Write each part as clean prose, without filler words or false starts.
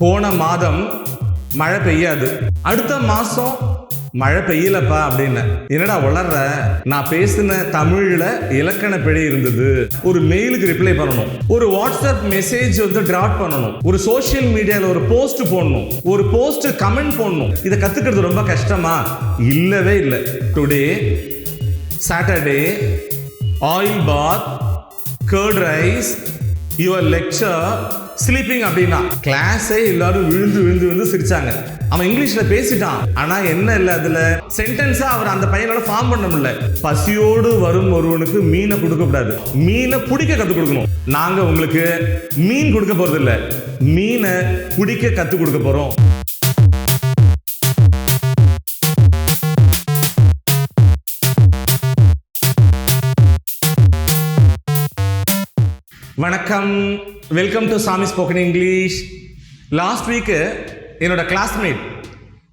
போன மாதம் மழை பெய்யாது, அடுத்த மாசம் மழை பெய்யலப்பா அப்படின்னு. என்னடா வளர்ற, நான் பேசின தமிழ்ல இலக்கண பிழை இருந்தது. ஒரு மெயிலுக்கு ரிப்ளை பண்ணணும், ஒரு வாட்ஸ்அப் மெசேஜ் வந்து டிராப் பண்ணணும், ஒரு சோஷியல் மீடியால ஒரு போஸ்ட் போடணும், ஒரு போஸ்ட் கமெண்ட் போடணும். இதை கத்துக்கிறது ரொம்ப கஷ்டமா? இல்லவே இல்லை. Today Saturday, oil bath, curd rice, your lecture, sleeping அப்படின்னா கிளாஸே எல்லாரும் விழுந்து விழுந்து விழுந்து சிரிச்சாங்க. அவன் இங்கிலீஷ்ல பேசிட்டான், ஆனா என்ன இல்ல அதுல சென்டென்ஸா அவர் அந்த பையனோட ஃபார்ம் பண்ண முடியல. பசியோடு வரும் ஒருவனுக்கு மீனை கொடுக்க கூடாது, மீனை பிடிக்க கத்து கொடுக்கணும். நாங்க உங்களுக்கு மீன் கொடுக்க போறது இல்ல, மீனை பிடிக்க கத்து கொடுக்க போறோம். வணக்கம், welcome to samispokenenglish. Last week என்னோட கிளாஸ்மேட்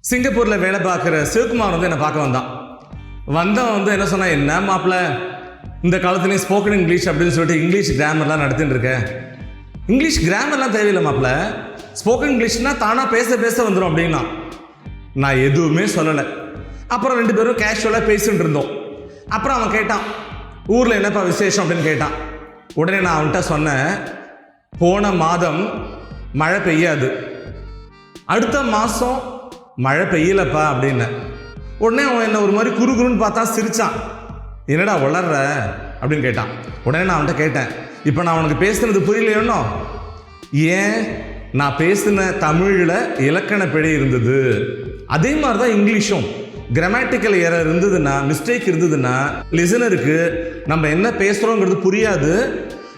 சிங்கப்பூரில் வேலை பார்க்குற சிவகுமார் வந்து என்னை பார்க்க வந்தவன் வந்து என்ன சொன்னா, என்ன மாப்பிள்ள இந்த காலத்துலேயும் ஸ்போக்கன் இங்கிலீஷ் அப்படின்னு சொல்லிட்டு இங்கிலீஷ் கிராமர்லாம் நடத்திட்டு இருக்கேன். இங்கிலீஷ் கிராமர்லாம் தேவையில்லை மாப்பிள்ள, ஸ்போக்கன் இங்கிலீஷ்னா தானாக பேச வந்துடும் அப்படின்னா. நான் எதுவுமே சொல்லலை. அப்புறம் 2 பேரும் கேஷுவலாக பேசிட்டு இருந்தோம். அப்புறம் அவன் கேட்டான், ஊரில் என்னப்பா விசேஷம் அப்படின்னு கேட்டான். உடனே நான் அவன்கிட்ட சொன்னேன், போன மாதம் மழை பெய்யாது, அடுத்த மாதம் மழை பெய்யலப்பா அப்படின்னு. உடனே அவன் என்ன ஒரு மாதிரி குறுகுறுன்னு பார்த்தா சிரிச்சான். என்னடா வளர்ற அப்படின்னு கேட்டான். உடனே நான் அவன்கிட்ட கேட்டேன், இப்போ நான் அவனுக்கு பேசுனது புரியலையோன்னோ? ஏன், நான் பேசின தமிழில் இலக்கண பிழை இருந்தது. அதே மாதிரி தான் இங்கிலீஷும். கிராமட்டிக்கல் எரர் இருந்ததுன்னா, மிஸ்டேக் இருந்ததுன்னா லிசனருக்கு நம்ம என்ன பேசுகிறோங்கிறது புரியாது.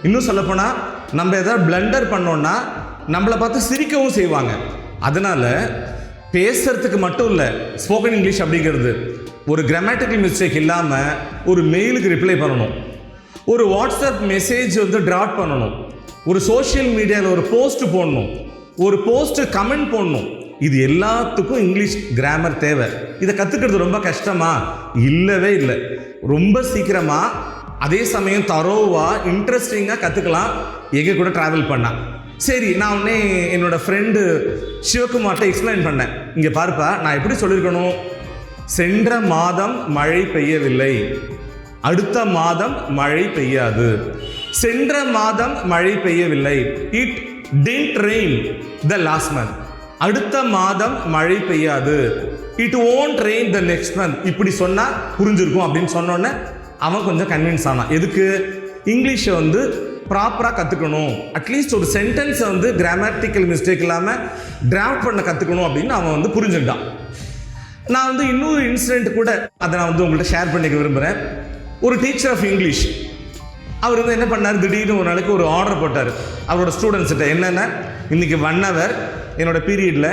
இன்னும் சொல்லப்போனால் நம்ம எதாவது பிளண்டர் பண்ணோன்னா நம்மளை பார்த்து சிரிக்கவும் செய்வாங்க. அதனால் பேசுறதுக்கு மட்டும் இல்லை ஸ்போக்கன் இங்கிலீஷ் அப்படிங்கிறது. ஒரு கிராமட்டிக்கல் மிஸ்டேக் இல்லாமல் ஒரு மெயிலுக்கு ரிப்ளை பண்ணணும், ஒரு வாட்ஸ்அப் மெசேஜ் வந்து டிராப் பண்ணணும், ஒரு சோஷியல் மீடியாவில் ஒரு போஸ்ட் போடணும், ஒரு போஸ்ட் கமெண்ட் போடணும். இது எல்லாத்துக்கும் இங்கிலீஷ் கிராமர் தேவை. இதை கற்றுக்கிறது ரொம்ப கஷ்டமா? இல்லவே இல்லை. ரொம்ப சீக்கிரமாக, அதே சமயம் தரோவாக, இன்ட்ரெஸ்டிங்காக கற்றுக்கலாம் எங்கே கூட ட்ராவல் பண்ணால். சரி, நான் உடனே என்னோடய ஃப்ரெண்டு சிவகுமார்ட்ட எக்ஸ்பிளைன் பண்ணேன். இங்கே பார்ப்பா, நான் எப்படி சொல்லியிருக்கணும், சென்ற மாதம் மழை பெய்யவில்லை, அடுத்த மாதம் மழை பெய்யாது. சென்ற மாதம் மழை பெய்யவில்லை, it didn't rain the last month. அடுத்த மாதம் மழை பெய்யாது, it won't rain the next month. இப்படி சொன்னால் புரிஞ்சிருக்கும் அப்படின்னு சொன்னோன்னே அவன் கொஞ்சம் கன்வின்ஸ் ஆனான். எதுக்கு? இங்கிலீஷை வந்து ப்ராப்பராக கற்றுக்கணும், அட்லீஸ்ட் ஒரு சென்டென்ஸை வந்து கிராமட்டிக்கல் மிஸ்டேக் இல்லாமல் டிராஃப்ட் பண்ண கற்றுக்கணும் அப்படின்னு அவன் வந்து புரிஞ்சுக்கிட்டான். நான் வந்து இன்னொரு இன்சிடென்ட் கூட அதை நான் வந்து உங்கள்கிட்ட ஷேர் பண்ணிக்க விரும்புகிறேன். ஒரு டீச்சர் ஆஃப் இங்கிலீஷ், அவர் வந்து என்ன பண்ணார், திடீர்னு ஒரு நாளைக்கு ஒரு ஆர்டர் போட்டார் அவரோட ஸ்டூடெண்ட்ஸ்கிட்ட. என்னென்னா, இன்றைக்கி 1 hour என்னோட பீரியடில்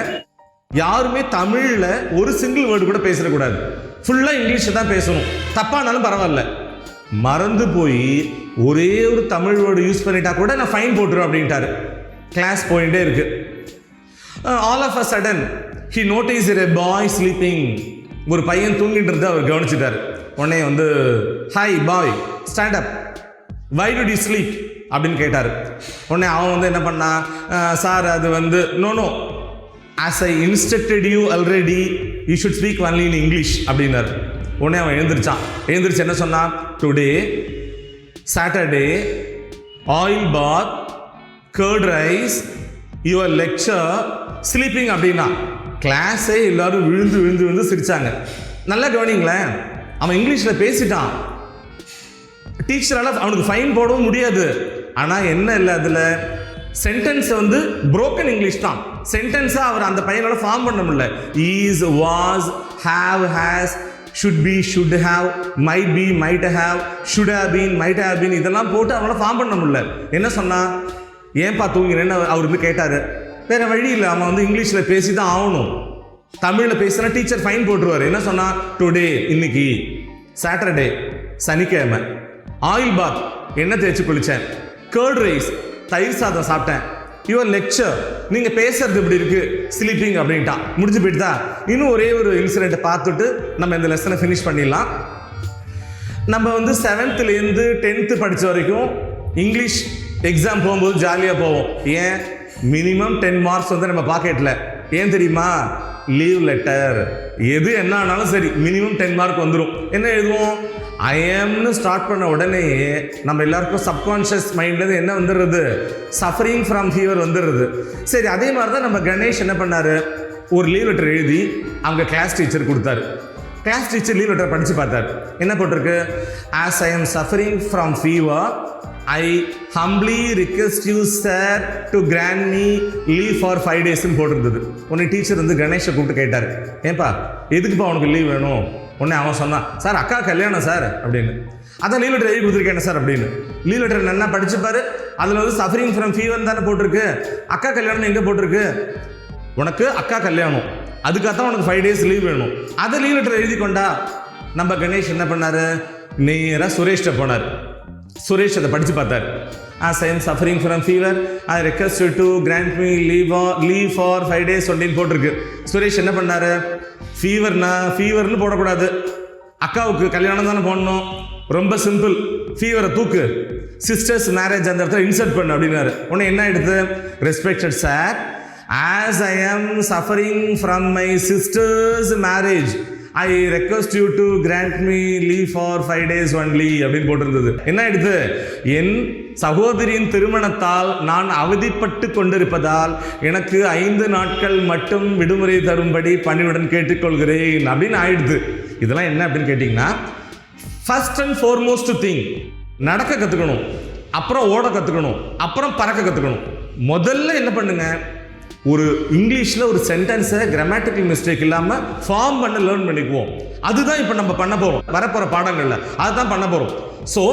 யாருமே தமிழில் ஒரு சிங்கிள் வேர்டு கூட பேசிடக்கூடாது, ஃபுல்லாக இங்கிலீஷில் தான் பேசணும், தப்பானாலும் பரவாயில்ல. மறந்து போய் ஒரே ஒரு தமிழ் வேர்டு யூஸ் பண்ணிட்டா கூட நான் ஃபைன் போட்டுருவேன் அப்படின்ட்டாரு. கிளாஸ் போயிட்டே இருக்கு. All of a sudden he notices a boy sleeping. ஒரு பையன் தூங்கிட்டு இருந்து அவர் கவனிச்சிட்டாரு. உடனே வந்து, hi boy, stand up, why do you sleep அப்படின்னு கேட்டார். உடனே அவன் வந்து என்ன பண்ணா, சார் அது வந்து no as I instructed you already you should speak only in English அப்படின்னாரு. உடனே அவன் எழுந்திரிச்சு என்ன சொன்னான், today Saturday, oil bath, curd rice, your lecture, sleeping அப்படின்னா கிளாஸே எல்லாரும் விழுந்து விழுந்து விழுந்து சிரிச்சாங்க. நல்லா கவனிங்களேன், அவன் இங்கிலீஷில் பேசிட்டான், டீச்சரால் அவனுக்கு ஃபைன் போடவும் முடியாது. ஆனால் என்ன இல்லை, அதில் சென்டென்ஸ் வந்து புரோக்கன் இங்கிலீஷ் தான். சென்டென்ஸாக அவர் அந்த பையனோட ஃபார்ம் பண்ண முடியல. Is, was, have, has, should be, should have, might be, might have, should have been, might have been, இதெல்லாம் போட்டு அவனால் ஃபார்ம் பண்ண முடியல. என்ன சொன்னா, ஏன்பா தூங்கினேன்னு அவர் வந்து கேட்டார். வேறு வழி இல்லை, அவன் வந்து இங்கிலீஷில் பேசி தான் ஆகணும். தமிழில் பேசினா டீச்சர் ஃபைன் போட்டுருவார். என்ன சொன்னா, டுடே இன்னைக்கு, சாட்டர்டே சனிக்கிழமை, ஆயில் பாத் எண்ணெய் தேய்ச்சி குளித்தேன், கர்ட் ரைஸ் தயிர் சாதம் சாப்பிட்டேன், யுவர் லெக்சர் நீங்கள் பேசுறது இப்படி இருக்கு, ஸ்லீப்பிங் அப்படின்ட்டான். முடிஞ்சு போயிட்டுதா. இன்னும் ஒரே ஒரு இன்சிடென்ட்டை பார்த்துட்டு நம்ம இந்த லெசனை ஃபினிஷ் பண்ணிடலாம். நம்ம வந்து 7th-லேருந்து 10th படித்த வரைக்கும் இங்கிலீஷ் எக்ஸாம் போகும்போது ஜாலியாக போவோம். ஏன், மினிமம் 10 மார்க்ஸ் வந்து நம்ம பாக்கெட்டில். ஏன் தெரியுமா? Leave letter. எது என்ன ஆனாலும் சரி மினிமம் 10 மார்க் வந்துடும். என்ன எழுதுவோம்? ஐ எம்னு ஸ்டார்ட் பண்ண உடனே நம்ம எல்லாருக்கும் சப்கான்ஷியஸ் மைண்ட்லேருந்து என்ன வந்துடுறது? சஃபரிங் ஃப்ரம் ஃபீவர் வந்துடுறது. சரி, அதே மாதிரி தான் நம்ம கணேஷ் என்ன பண்ணார்? ஒரு லீவ் லெட்டர் எழுதி அவங்க கிளாஸ் டீச்சர் கொடுத்தாரு. கிளாஸ் டீச்சர் லீவ் லெட்டர் படித்து பார்த்தார். என்ன போட்டிருக்கு? As I am suffering from fever I humbly request you sir to grant me leave for 5 டேஸ்ன்னு போட்டிருந்தது. உன்னை டீச்சர் வந்து கணேஷை கூப்பிட்டு கேட்டார், ஏன்பா எதுக்குப்பா உனக்கு லீவ் வேணும்? உடனே அவன் சொன்னான், சார் அக்கா கல்யாணம் சார் அப்படின்னு. அதான் லீவ் லெட்டர் எழுதி கொடுத்துருக்கேன் சார் அப்படின்னு. லீவ் லெட்டர் நல்லா படிச்சுப்பாரு. அதில் வந்து சஃபரிங் ஃப்ரம் ஃபீவர் தானே போட்டிருக்கு, அக்கா கல்யாணம் எங்கே போட்டிருக்கு? உனக்கு அக்கா கல்யாணம், அதுக்காகத்தான் உனக்கு 5 டேஸ் லீவ் வேணும். அதை லீவ் லெட்டர் எழுதி கொண்டா. நம்ம கணேஷ் என்ன பண்ணார்? நேராக சுரேஷ்ட போனார். சுரேஷ் அதை படித்து பார்த்தார். As I am suffering from fever, I request you to grant me leave for 5 days அப்படின்னு போட்டிருக்கு. சுரேஷ் என்ன பண்ணாரு? ஃபீவர்னு போடக்கூடாது, அக்காவுக்கு கல்யாணம் தானே போடணும். ரொம்ப சிம்பிள், ஃபீவரை தூக்கு, சிஸ்டர்ஸ் மேரேஜ் அந்த இடத்துல இன்சர்ட் பண்ணு அப்படின்னாரு. உடனே என்ன ஆயிடுது? Respected sir, as I am suffering from my sister's marriage, I request you to grant me leave for 5 days only அப்படின்னு போட்டிருந்தது. என்ன ஆயிடுது? என் சகோதரியின் திருமணத்தால் நான் அவதிப்பட்டு கொண்டிருப்பதால் எனக்கு 5 நாட்கள் மட்டும் விடுமுறை தரும்படி பணிவுடன் கேட்டுக்கொள்கிறேன் அப்படின்னு ஆயிடுது. இதெல்லாம் என்ன அப்படின்னு கேட்டிங்கன்னா, ஃபர்ஸ்ட் அண்ட் ஃபார்மோஸ்ட் திங், நடக்க கற்றுக்கணும், அப்புறம் ஓட கற்றுக்கணும், அப்புறம் பறக்க கற்றுக்கணும். முதல்ல என்ன பண்ணுங்க? ஒரு இங்கிலீஷில் ஒரு சென்டென்ஸை கிராமட்டிக்கல் மிஸ்டேக் இல்லாமல் ஃபார்ம் பண்ண லேர்ன் பண்ணிக்குவோம். அதுதான் இப்போ நம்ம பண்ண போகிறோம் வரப்போகிற பாடங்களில், அதுதான் பண்ண போகிறோம். ஸோ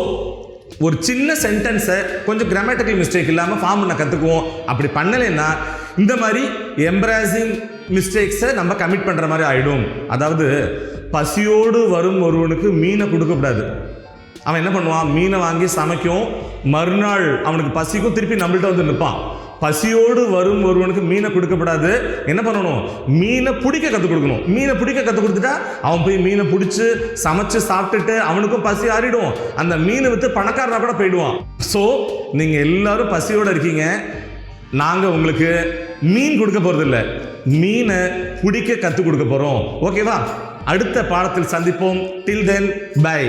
ஒரு சின்ன சென்டென்ஸை கொஞ்சம் கிராமட்டிக்கல் மிஸ்டேக் இல்லாமல் ஃபார்ம் பண்ண கற்றுக்குவோம். அப்படி பண்ணலைன்னா இந்த மாதிரி எம்ப்ராசிங் மிஸ்டேக்ஸை நம்ம கமிட் பண்ணுற மாதிரி ஆகிடும். அதாவது பசியோடு வரும் ஒருவனுக்கு மீனை கொடுக்கக்கூடாது. அவன் என்ன பண்ணுவான்? மீனை வாங்கி சமைக்கும், மறுநாள் அவனுக்கு பசிக்கும், திருப்பி நம்மள்ட்ட வந்து நிற்பான். பசியோடு வரும் ஒருவனுக்கு மீனை கொடுக்கப்படாது. என்ன பண்ணணும்? மீனை பிடிக்க கற்றுக் கொடுக்கணும். மீனை பிடிக்க கற்றுக் கொடுத்துட்டா அவன் போய் மீனை பிடிச்சி சமைச்சு சாப்பிட்டுட்டு அவனுக்கும் பசி ஆறிடும். அந்த மீனை விற்று பணக்காரனா கூட போயிடுவான். ஸோ நீங்கள் எல்லாரும் பசியோடு இருக்கீங்க, நாங்கள் உங்களுக்கு மீன் கொடுக்க போகிறதில்ல, மீனை பிடிக்க கற்றுக் கொடுக்க போகிறோம். ஓகேவா? அடுத்த பாடத்தில் சந்திப்போம். டில் தென் பை.